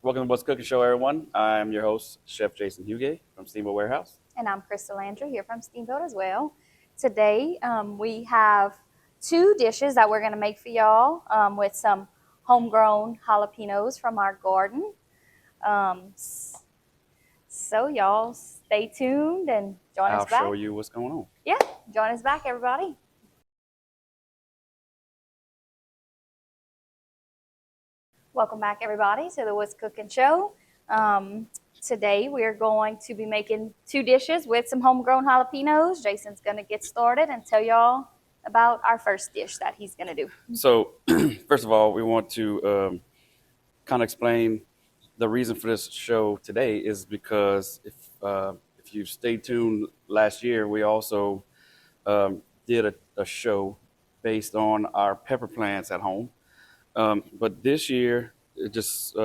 Welcome to What's Cooking Show, everyone. I'm your host, Chef Jason Huguet from Steamboat Warehouse. And I'm Crystal Andrew here from Steamboat as well. Today we have two dishes that we're going to make for y'all with some homegrown jalapenos from our garden. Um, so y'all stay tuned and join us I'll back. show you what's going on. Yeah, join us back, everybody. Welcome back, everybody, to the What's Cooking Show. Today we are going to be making two dishes with some homegrown jalapenos. Jason's going to get started and tell y'all about our first dish that he's going to do. So, first of all, we want to kind of explain the reason for this show today is because if you stayed tuned last year, we also did a show based on our pepper plants at home. But this year, it just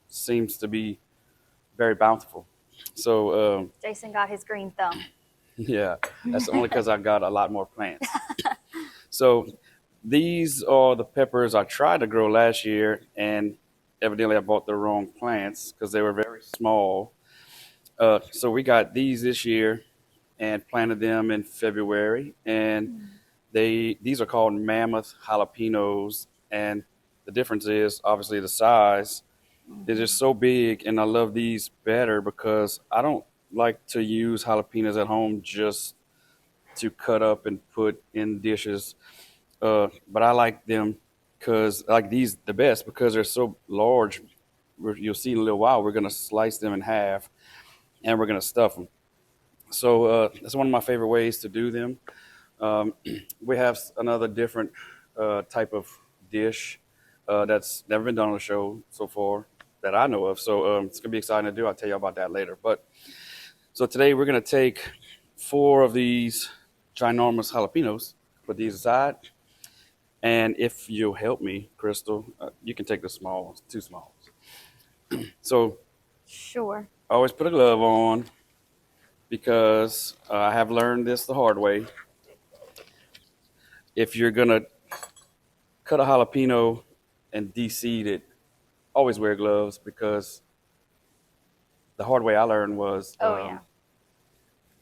seems to be very bountiful. So, Jason got his green thumb. yeah, that's only because I got a lot more plants. So, these are the peppers I tried to grow last year, and evidently I bought the wrong plants because they were very small. So, we got these this year and planted them in February, and these are called mammoth jalapenos, and the difference is obviously the size. They're just so big, and I love these better because I don't like to use jalapenos at home just to cut up and put in dishes. But I like them because I like these the best because they're so large. You'll see in a little while. We're gonna slice them in half, and we're gonna stuff them. So that's one of my favorite ways to do them. Um, we have another different type of dish that's never been done on the show so far that I know of. So it's gonna be exciting to do. I'll tell you about that later. But so today we're gonna take four of these ginormous jalapenos, put these aside, and if you'll help me, Crystal, you can take the smalls, two smalls. So Sure. I always put a glove on because I have learned this the hard way. If you're gonna cut a jalapeno and de-seed it, always wear gloves because the hard way I learned was Oh, yeah.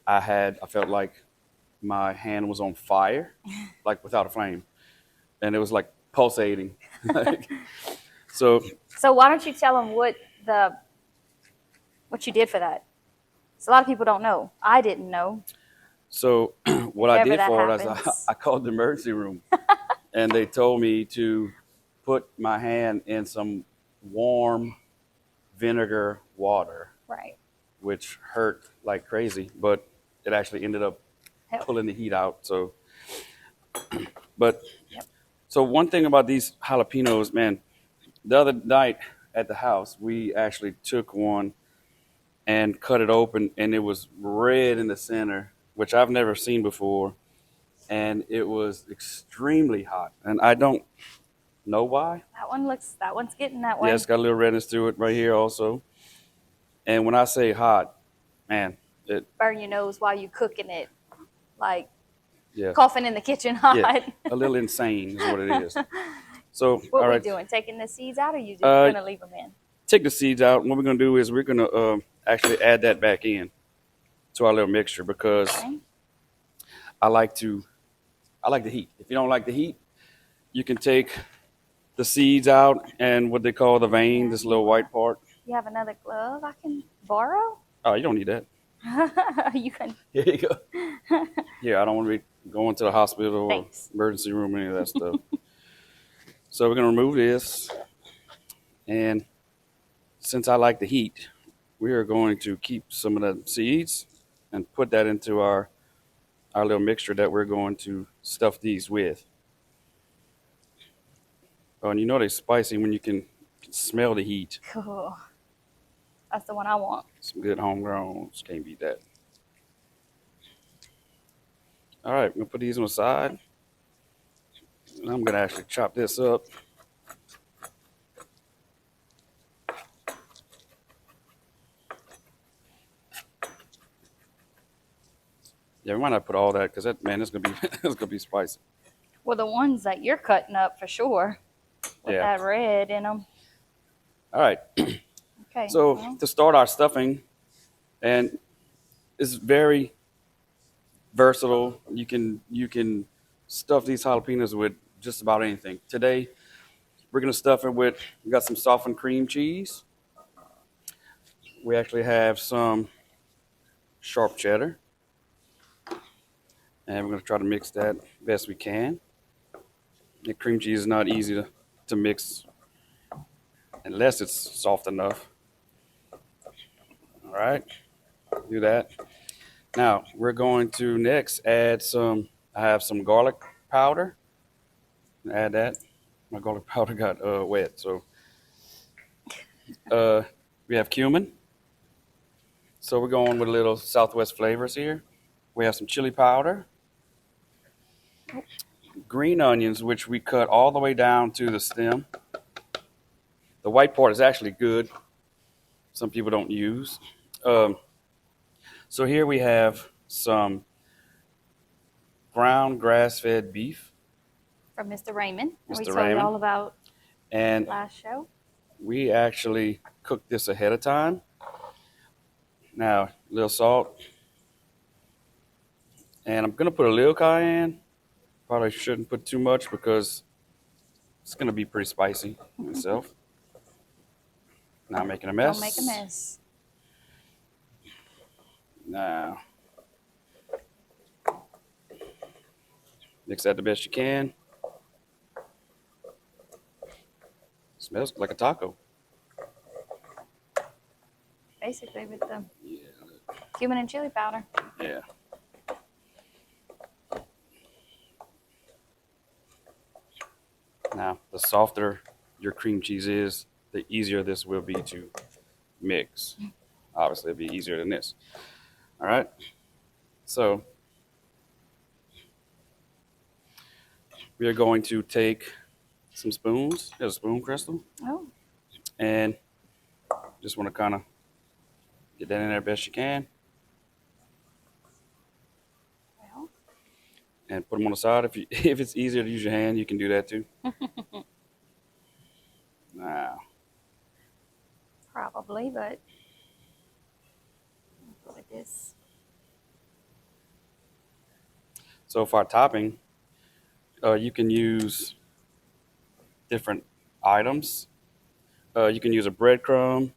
I felt like my hand was on fire, like without a flame, and it was like pulsating. Like, so So why don't you tell them what you did for that? So a lot of people don't know. I didn't know. so what If I ever did that for it is happens. I called the emergency room, and they told me to put my hand in some warm vinegar water, Right. which hurt like crazy, but it actually ended up Help. pulling the heat out. So, but Yep. so one thing about these jalapenos, man, the other night at the house, we actually took one and cut it open, and it was red in the center, which I've never seen before, and it was extremely hot, and I don't know why. That one's getting that Yeah, way. it's got a little redness to it right here also. And when I say hot, man, it Burn your nose while you cooking it. Like yeah, coughing in the kitchen hot. yeah, a little insane is what it is. So, What all we right, doing? Taking the seeds out, or you just uh, gonna leave them in? take the seeds out. What we're gonna do is we're gonna actually add that back in to our little mixture because Okay. I like to I like the heat. If you don't like the heat, you can take the seeds out and what they call the vein, this little white part. You have another glove I can borrow? Oh, you don't need that. You can. Here you go. Yeah, I don't want to be going to the hospital or Thanks. emergency room, any of that stuff. So we're gonna remove this, and since I like the heat, we are going to keep some of the seeds and put that into our little mixture that we're going to stuff these with. Oh, and you know they're spicy when you can smell the heat. Cool. That's the one I want. Some good homegrown. Just can't beat that. All right, I'm gonna put these on the side. And I'm gonna actually chop this up. Yeah, we might not put all that because that man, it's gonna be it's gonna be spicy. Well, the ones that you're cutting up for sure with Yeah. that red in them. All right. Okay. So Well, to start our stuffing, and it's very versatile. You can stuff these jalapenos with just about anything. Today we're gonna stuff it with. We got some softened cream cheese. We actually have some sharp cheddar, and we're gonna try to mix that best we can. The cream cheese is not easy to mix unless it's soft enough. All right, do that. Now we're going to next add some. I have some garlic powder. Add that. My garlic powder got wet, so uh, we have cumin. So we're going with a little Southwest flavors here. We have some chili powder, green onions, which we cut all the way down to the stem. The white part is actually good. Some people don't use. Um, so here we have some ground grass-fed beef, from Mr. Raymond, and we Mr. told you Raymond, all about and last show. we actually cooked this ahead of time. Now, a little salt, and I'm gonna put a little cayenne. Probably shouldn't put too much because it's gonna be pretty spicy itself. Now I'm making a Don't make a mess. mess. Now mix that the best you can. Smells like a taco. Basically, with the Yeah, cumin and chili powder. yeah. Now, the softer your cream cheese is, the easier this will be to mix. Obviously, it'll be easier than this. All right. So we are going to take some spoons. Here's a spoon, Crystal, Oh, and just want to kind of get that in there best you can, well, and put them on the side. If you if it's easier to use your hand, you can do that too. Now, probably, but with this. so for our topping, you can use different items. You can use a breadcrumb.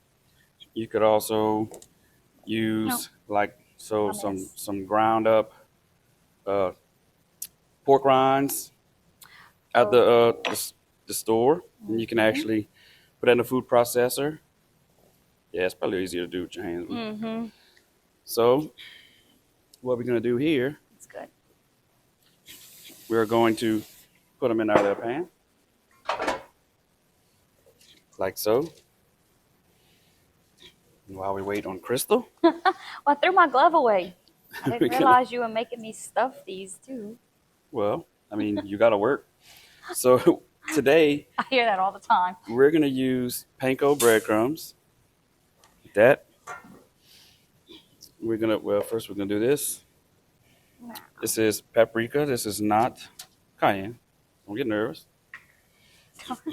You could also No, use like so a mess. some ground up uh, pork rinds at Oh, the store, and you can mm-hmm. actually put that in a food processor. Yeah, it's probably easier to do with your hands. Mm-hmm. So what we're gonna do here, It's good. we're going to put them in our pan like so. And while we wait on Crystal, Well, I threw my glove away. I we're didn't gonna. realize you were making me stuff these too. Well, I mean, you got to work. So today I hear that all the time. we're gonna use panko breadcrumbs. That we're gonna well first we're gonna do this. Nah. This is paprika. This is not cayenne. Don't get nervous.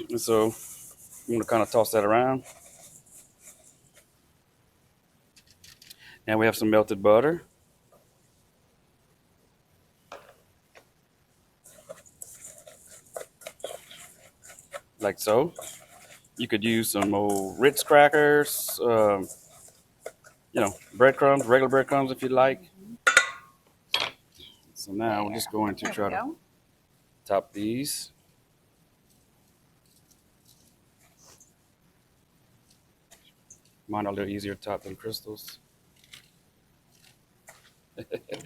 And so I'm gonna kind of toss that around. And we have some melted butter, like so. You could use some old Ritz crackers, breadcrumbs, regular breadcrumbs if you like. So now we're just going to There try we to go. top these. Mine are a little easier to top than Crystal's.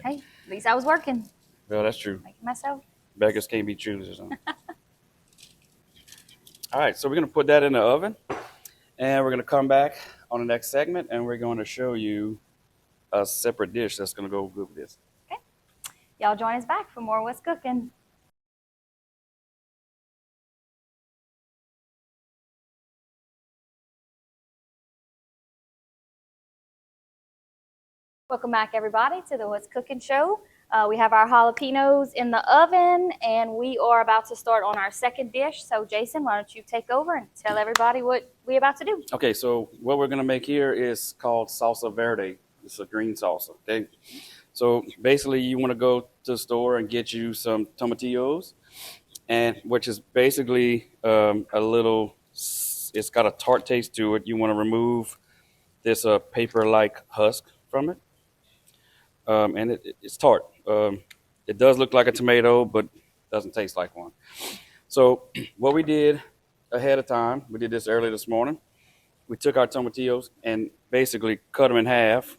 Hey, at least I was working, Well, that's true. making myself. Beggars can't be choosers. Huh? All right, so we're going to put that in the oven, and we're going to come back on the next segment, and we're going to show you a separate dish that's going to go good with this. Okay. Y'all join us back for more What's Cooking. Welcome back, everybody, to the What's Cooking show. We have our jalapenos in the oven, and we are about to start on our second dish. So, Jason, why don't you take over and tell everybody what we're about to do? Okay, so what we're gonna make here is called salsa verde. It's a green salsa. Okay, so basically you want to go to the store and get you some tomatillos, and which is basically a little. It's got a tart taste to it. You want to remove this paper-like husk from it, and it's tart. It does look like a tomato, but doesn't taste like one. So what we did ahead of time, we did this early this morning. We took our tomatillos and basically cut them in half,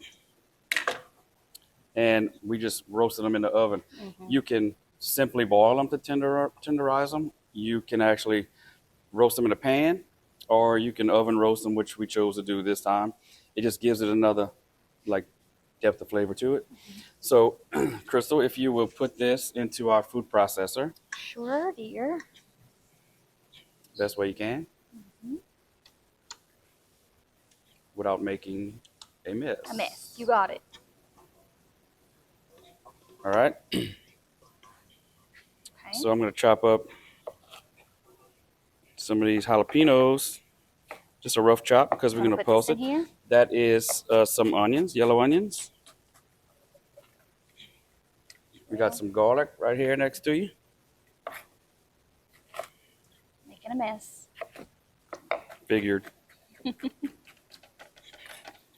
and we just roasted them in the oven. Mm-hmm. You can simply boil them to tenderize them. You can actually roast them in a pan, or you can oven roast them, which we chose to do this time. It just gives it another like depth of flavor to it. So, Crystal, if you will put this into our food processor, Sure, dear. best way you can, Mm-hmm. without making a mess. A mess. You got it. All right. Okay. So I'm going to chop up some of these jalapenos, just a rough chop because we're going to Put pulse this it. in here. That is some onions, yellow onions. We got some garlic right here next to you. Making a mess. Figured.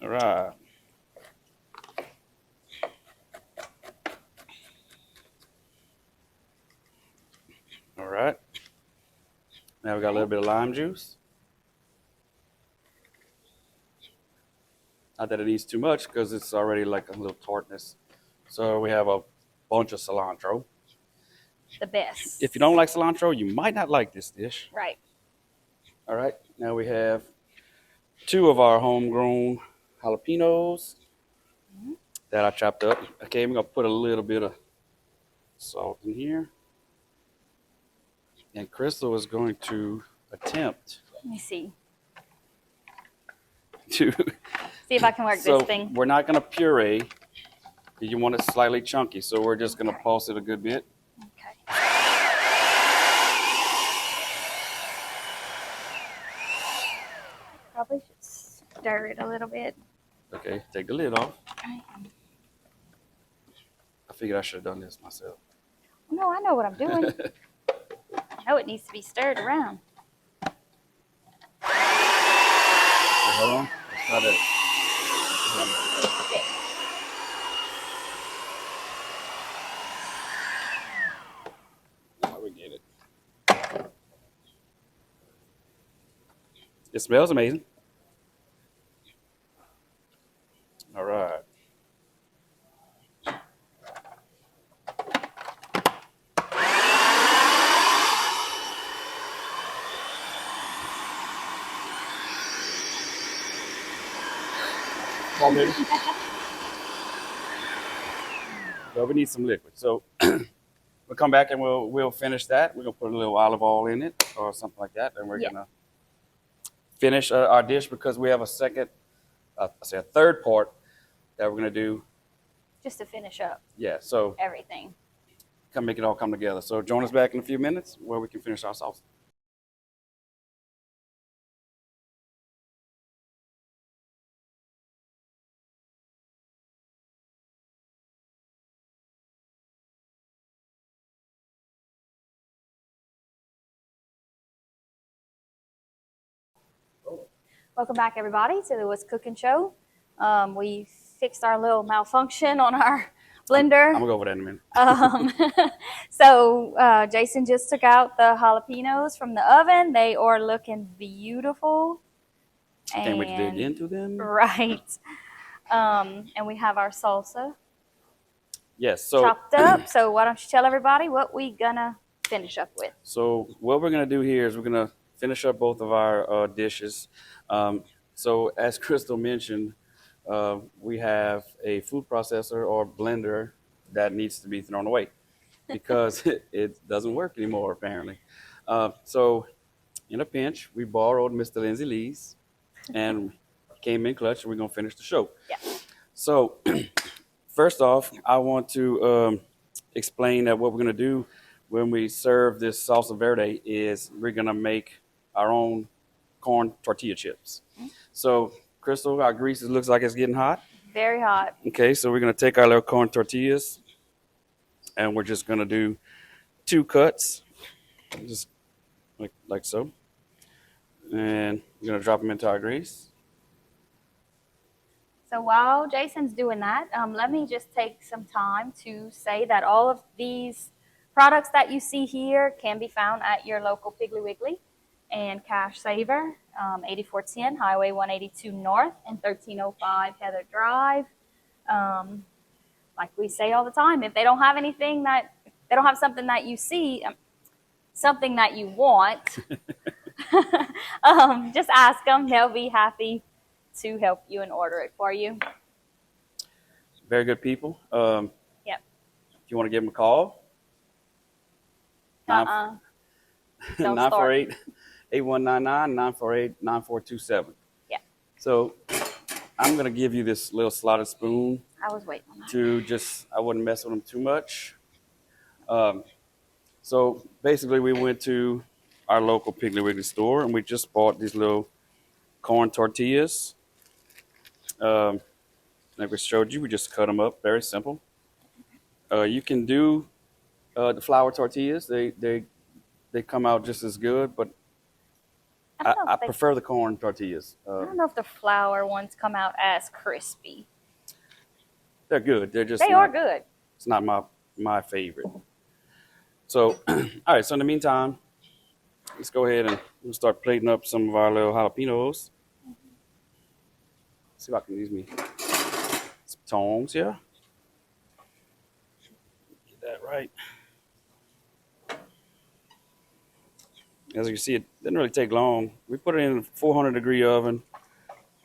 All right. All right. Now we got a little bit of lime juice. Not that it needs too much because it's already like a little tartness. So we have a bunch of cilantro. The best. If you don't like cilantro, you might not like this dish. Right. All right. Now we have 2 of our homegrown jalapenos that I chopped up. Okay, I'm going to put a little bit of salt in here. And Crystal is going to attempt Let me see. to. See if I can work So this thing. we're not going to puree. You want it slightly chunky, so we're just going to pulse it a good bit. Okay. Probably should stir it a little bit. Okay, take the lid off. Okay. I figured I should have done this myself. No, I know what I'm doing. I know it needs to be stirred around. Hold on. Let's try that. Okay. How we get it. It smells amazing. All right. Come on, baby. Well, we need some liquid. So we'll come back and we'll finish that. We're gonna put a little olive oil in it or something like that, and we're gonna finish our dish because we have a second, I say a third part that we're gonna do. Just to finish up Yeah. So everything. make it all come together. So join us back in a few minutes where we can finish our salsa. Welcome back, everybody, to the What's Cooking Show. We fixed our little malfunction on our blender. I'm gonna go over that in a minute. So Jason just took out the jalapenos from the oven. They are looking beautiful. Can't wait to dig into them. Right. And we have our salsa Yes. So chopped up. So why don't you tell everybody what we gonna finish up with? So what we're gonna do here is we're gonna finish up both of our dishes. So as Crystal mentioned, we have a food processor or blender that needs to be thrown away because it doesn't work anymore apparently. So in a pinch, we borrowed Mr. Lindsay Lee's and came in clutch, and we're gonna finish the show. Yeah. So first off, I want to explain that what we're going to do when we serve this salsa verde is we're going to make our own corn tortilla chips. So, Crystal, our grease looks like it's getting hot. Very hot. Okay, so we're going to take our little corn tortillas and we're just going to do 2 cuts, just like so. And we're going to drop them into our grease. So while Jason's doing that, let me just take some time to say that all of these products that you see here can be found at your local Piggly Wiggly and Cash Saver, 8410 Highway 182 North and 1305 Heather Drive. Like we say all the time, if they don't have anything that, they don't have something that you see, something that you want, just ask them. They'll be happy to help you and order it for you. Very good people. Yep. If you want to give them a call, Don't start. 948-8199-948-9427. Yeah. So I'm going to give you this little slotted spoon I was waiting on that. to just, I wouldn't mess with them too much. So basically we went to our local Piggly Wiggly store and we just bought these little corn tortillas. Like we showed you, we just cut them up, very simple. You can do the flour tortillas. They come out just as good, but I prefer the corn tortillas. I don't know if the flour ones come out as crispy. They're good. They're just They are good. It's not my favorite. So, all right. So in the meantime, let's go ahead and we'll start plating up some of our little jalapenos. See if I can use some tongs here. Get that right. As you can see, it didn't really take long. We put it in a 400-degree oven,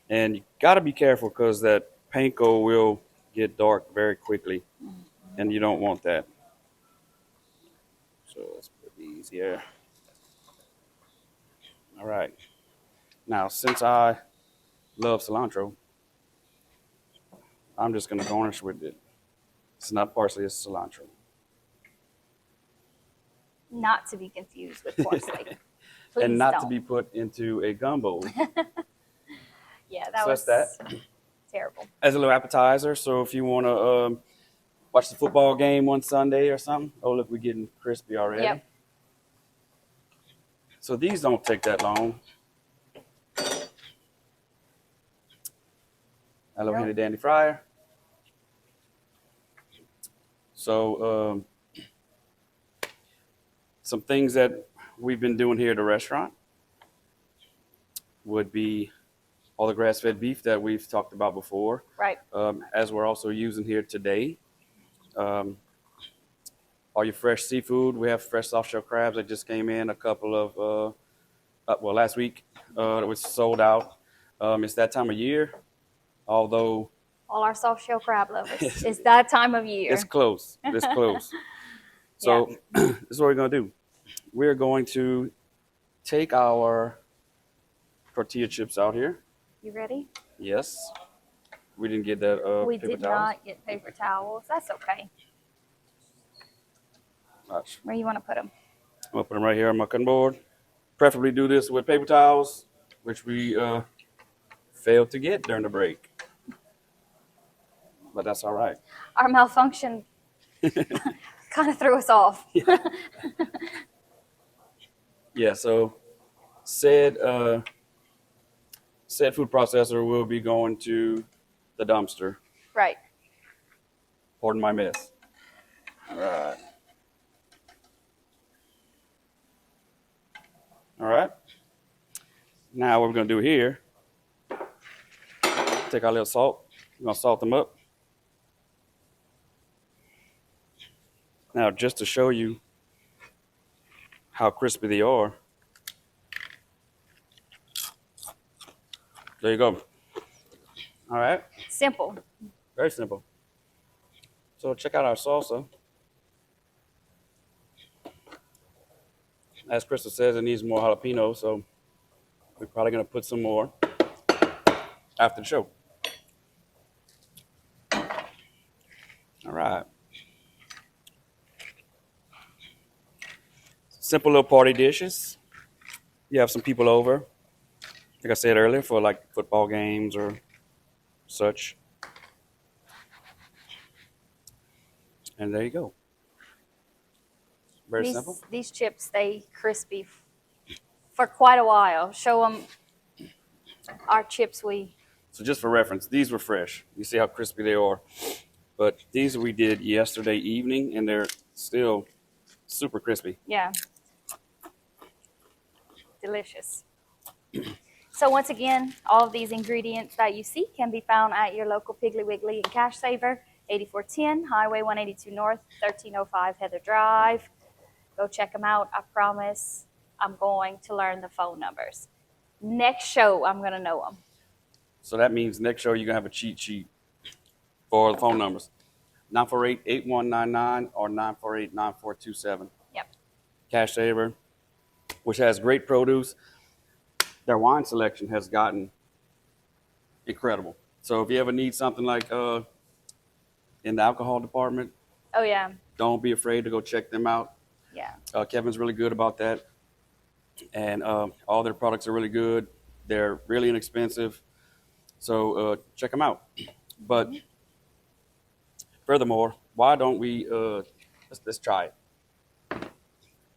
and you got to be careful because that panko will get dark very quickly, and you don't want that. So let's put these here. All right. Now, since I love cilantro, I'm just going to garnish with it. It's not parsley, it's cilantro. Not to be confused with parsley. And not don't. to be put into a gumbo. Yeah, that So was that's that. Terrible. As a little appetizer, so if you want to watch the football game one Sunday or something. Oh, look, we're getting crispy already. Yep. So these don't take that long. A little handy dandy fryer. So some things that we've been doing here at the restaurant would be all the grass-fed beef that we've talked about before. Right. As we're also using here today. All your fresh seafood. We have fresh soft-shell crabs that just came in a couple of, last week. It was sold out. It's that time of year, although all our soft shell crab lovers. It's that time of year. It's close. It's close. So this is what we're going to do. We're going to take our tortilla chips out here. You ready? Yes. We didn't get that we paper did towels. not get paper towels. That's okay. Gosh. Where you want to put them? I'm going to put them right here on my cutting board. Preferably do this with paper towels, which we failed to get during the break. But that's all right. Our malfunction kind of threw us off. Yeah, so said food processor will be going to the dumpster. Right. Pardon my mess. All right. All right. Now what we're going to do here, take our little salt. We're going to salt them up. Now, just to show you how crispy they are, there you go. All right. Simple. Very simple. So check out our salsa. As Crystal says, it needs more jalapeno, so we're probably going to put some more after the show. All right. Simple little party dishes. You have some people over, like I said earlier, for like football games or such. And there you go. Very simple. These chips stay crispy for quite a while. Show them our chips we. So just for reference, these were fresh. You see how crispy they are. But these we did yesterday evening, and they're still super crispy. Yeah. Delicious. So once again, all of these ingredients that you see can be found at your local Piggly Wiggly and Cash Saver, 8410 Highway 182 North, 1305 Heather Drive. Go check them out. I promise I'm going to learn the phone numbers. Next show, I'm going to know them. So that means next show you're going to have a cheat sheet for the phone numbers. 948-8199 or 948-9427. Yep. Cash Saver, which has great produce. Their wine selection has gotten incredible. So if you ever need something like in the alcohol department, Oh, yeah. don't be afraid to go check them out. Yeah. Kevin's really good about that. And all their products are really good. They're really inexpensive. So check them out. But furthermore, why don't we let's try it?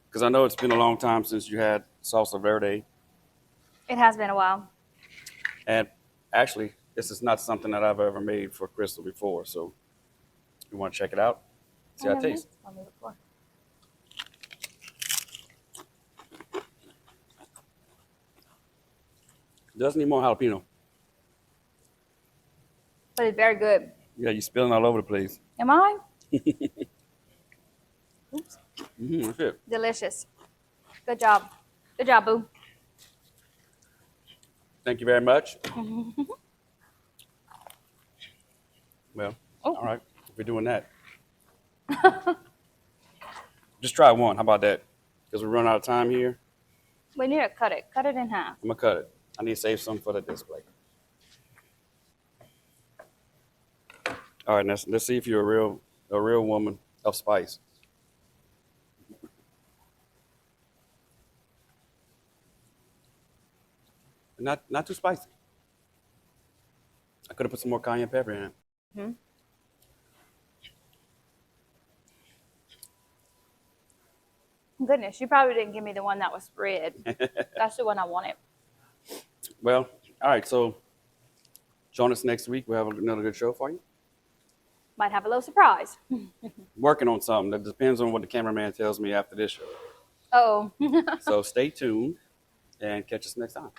Because I know it's been a long time since you had salsa verde. It has been a while. And actually, this is not something that I've ever made for Crystal before. So you want to check it out? See how it tastes. Let me look for. Doesn't need more jalapeno. But it's very good. Yeah, you're spilling all over the place. Am I? Oops. That's it. Delicious. Good job. Good job, boo. Thank you very much. Well, Oh. all right. If we're doing that, just try one. How about that? Because we run out of time here. We need to cut it. Cut it in half. I'm gonna cut it. I need to save some for the display. All right, let's see if you're a real woman of spice. Not too spicy. I could have put some more cayenne pepper in it. Hmm. Goodness, you probably didn't give me the one that was red. That's the one I wanted. Well, all right. So join us next week. We'll have another good show for you. Might have a little surprise. Working on something that depends on what the cameraman tells me after this show. Oh. So stay tuned and catch us next time.